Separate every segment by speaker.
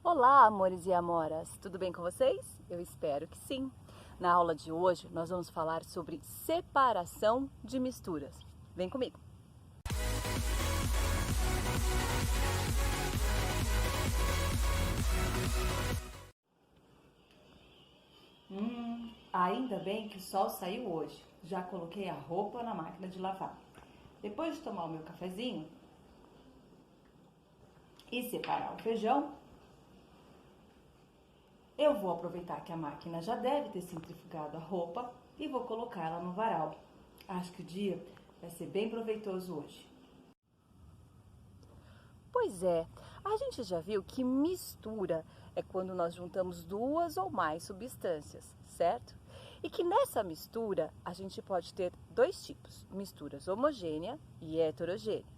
Speaker 1: Olá, amores e amoras! Tudo bem com vocês? Eu espero que sim! Na aula de hoje, nós vamos falar sobre separação de misturas. Vem comigo! Ainda bem que o sol saiu hoje. Já coloquei a roupa na máquina de lavar. Depois de tomar o meu cafezinho e separar o feijão, eu vou aproveitar que a máquina já deve ter centrifugado a roupa e vou colocar ela no varal. Acho que o dia vai ser bem proveitoso hoje. Pois é, a gente já viu que mistura é quando nós juntamos duas ou mais substâncias, certo? E que nessa mistura a gente pode ter dois tipos, misturas homogênea e heterogênea.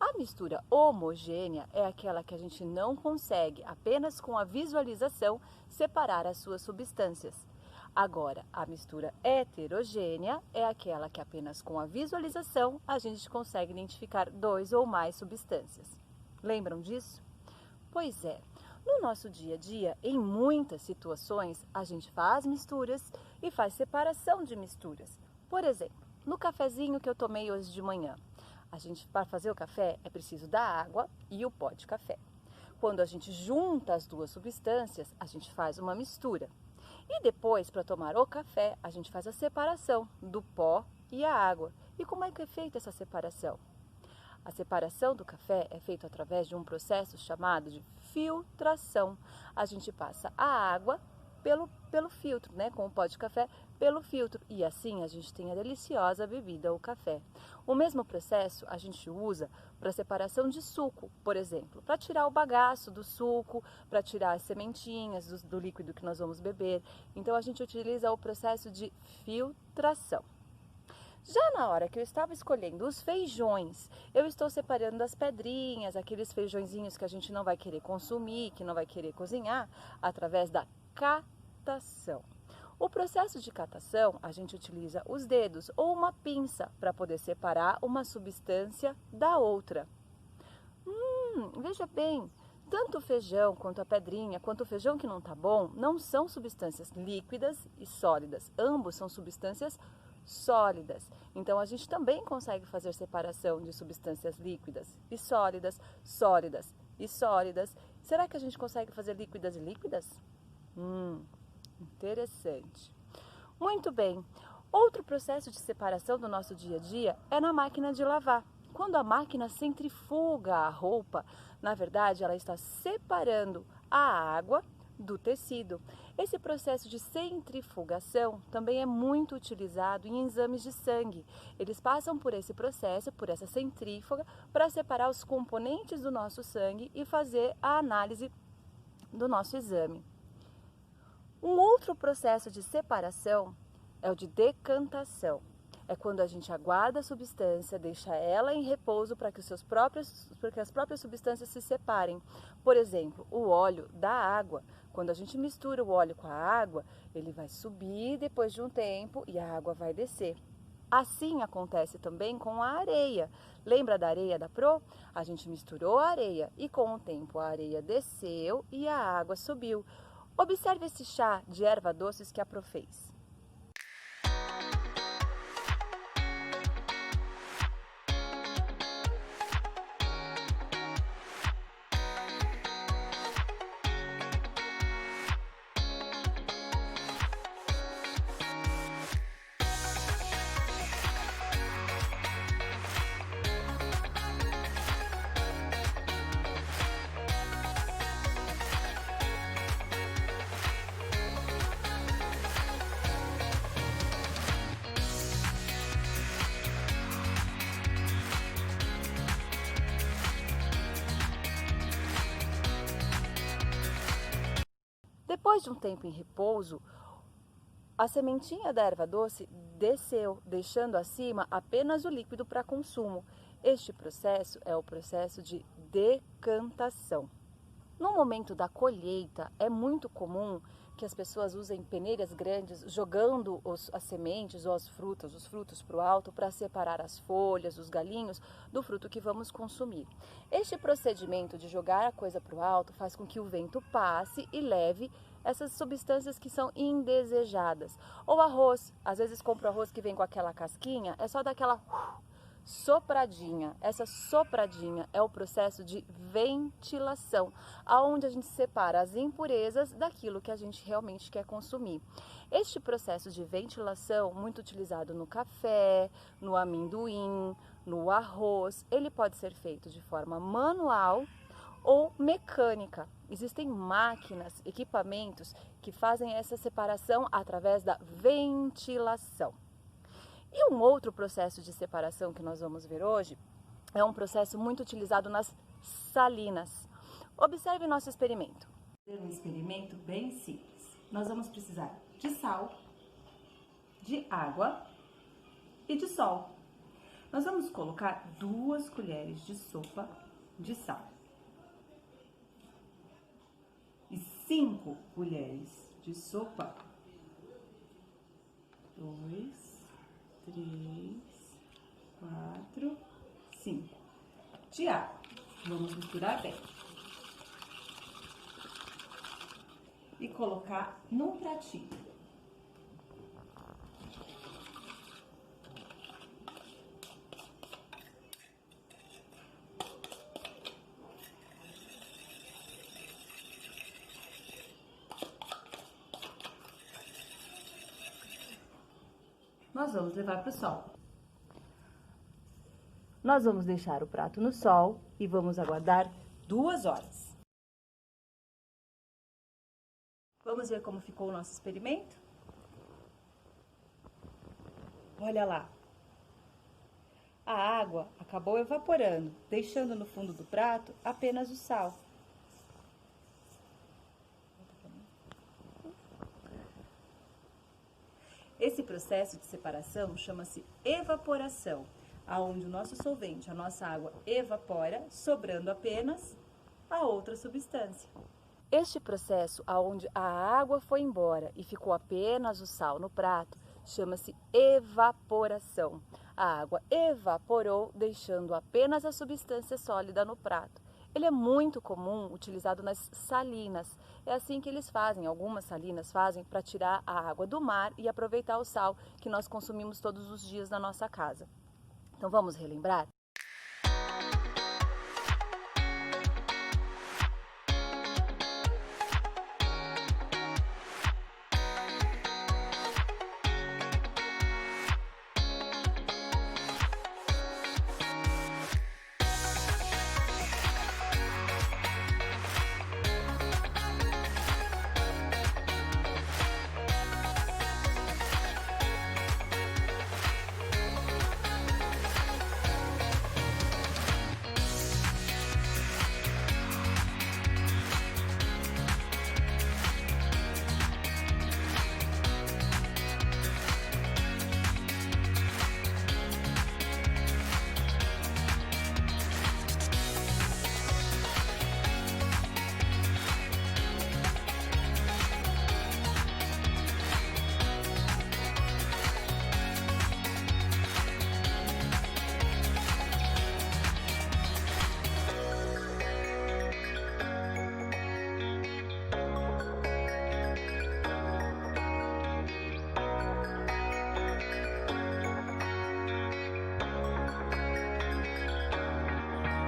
Speaker 1: A mistura homogênea é aquela que a gente não consegue, apenas com a visualização, separar as suas substâncias. Agora, a mistura heterogênea é aquela que apenas com a visualização a gente consegue identificar dois ou mais substâncias. Lembram disso? Pois é, no nosso dia a dia, em muitas situações, a gente faz misturas e faz separação de misturas. Por exemplo, no cafezinho que eu tomei hoje de manhã. Para fazer o café, é preciso da água e o pó de café. Quando a gente junta as duas substâncias, a gente faz uma mistura. E depois, para tomar o café, a gente faz a separação do pó e a água. E como é que é feita essa separação? A separação do café é feita através de um processo chamado de filtração. A gente passa a água pelo filtro, né, com o pó de café, pelo filtro, e assim a gente tem a deliciosa bebida, o café. O mesmo processo a gente usa para separação de suco, por exemplo, para tirar o bagaço do suco, para tirar as sementinhas do líquido que nós vamos beber. Então a gente utiliza o processo de filtração. Já na hora que eu estava escolhendo os feijões, eu estou separando as pedrinhas, aqueles feijõezinhos que a gente não vai querer consumir, que não vai querer cozinhar, através da catação. O processo de catação, a gente utiliza os dedos ou uma pinça para poder separar uma substância da outra. Veja bem, tanto o feijão quanto a pedrinha, quanto o feijão que não está bom, não são substâncias líquidas e sólidas. Ambos são substâncias sólidas. Então a gente também consegue fazer separação de substâncias líquidas e sólidas, sólidas e sólidas. Será que a gente consegue fazer líquidas e líquidas? Interessante. Muito bem. Outro processo de separação do nosso dia a dia é na máquina de lavar. Quando a máquina centrifuga a roupa, na verdade ela está separando a água do tecido. Esse processo de centrifugação também é muito utilizado em exames de sangue. Eles passam por esse processo, por essa centrífuga, para separar os componentes do nosso sangue e fazer a análise do nosso exame. Um outro processo de separação é o de decantação. É quando a gente aguarda a substância, deixa ela em repouso para que as próprias substâncias se separem. Por exemplo, o óleo da água. Quando a gente mistura o óleo com a água, ele vai subir depois de um tempo e a água vai descer. Assim acontece também com a areia. Lembra da areia da Pro? A gente misturou a areia e com o tempo a areia desceu e a água subiu. Observe esse chá de erva doces que a Pro fez. Depois de um tempo em repouso, a sementinha da erva doce desceu, deixando acima apenas o líquido para consumo. Este processo é o processo de decantação. No momento da colheita, é muito comum que as pessoas usem peneiras grandes, jogando as sementes ou os frutos para o alto para separar as folhas, os galinhos, do fruto que vamos consumir. Este procedimento de jogar a coisa para o alto faz com que o vento passe e leve essas substâncias que são indesejadas. Ou arroz, às vezes compro arroz que vem com aquela casquinha, é só dar aquela sopradinha. Essa sopradinha é o processo de ventilação, aonde a gente separa as impurezas daquilo que a gente realmente quer consumir. Este processo de ventilação, muito utilizado no café, no amendoim, no arroz, ele pode ser feito de forma manual ou mecânica. Existem máquinas, equipamentos que fazem essa separação através da ventilação. E um outro processo de separação que nós vamos ver hoje é um processo muito utilizado nas salinas. Observe nosso experimento. Um experimento bem simples. Nós vamos precisar de sal, de água e de sol. Nós vamos colocar 2 colheres de sopa de sal e 5 colheres de sopa, 2, 3, 4, 5 de água. Vamos misturar bem e colocar num pratinho. Nós vamos levar para o sol. Nós vamos deixar o prato no sol e vamos aguardar 2 horas. Vamos ver como ficou o nosso experimento? Olha lá. A água acabou evaporando, deixando no fundo do prato apenas o sal. Esse processo de separação chama-se evaporação, aonde o nosso solvente, a nossa água, evapora, sobrando apenas a outra substância. Este processo, aonde a água foi embora e ficou apenas o sal no prato, chama-se evaporação. A água evaporou, deixando apenas a substância sólida no prato. Ele é muito comum, utilizado nas salinas. É assim que eles fazem, algumas salinas fazem para tirar a água do mar e aproveitar o sal que nós consumimos todos os dias na nossa casa. Então vamos relembrar?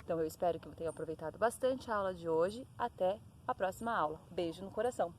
Speaker 1: Então eu espero que eu tenha aproveitado bastante a aula de hoje. Até a próxima aula. Beijo no coração!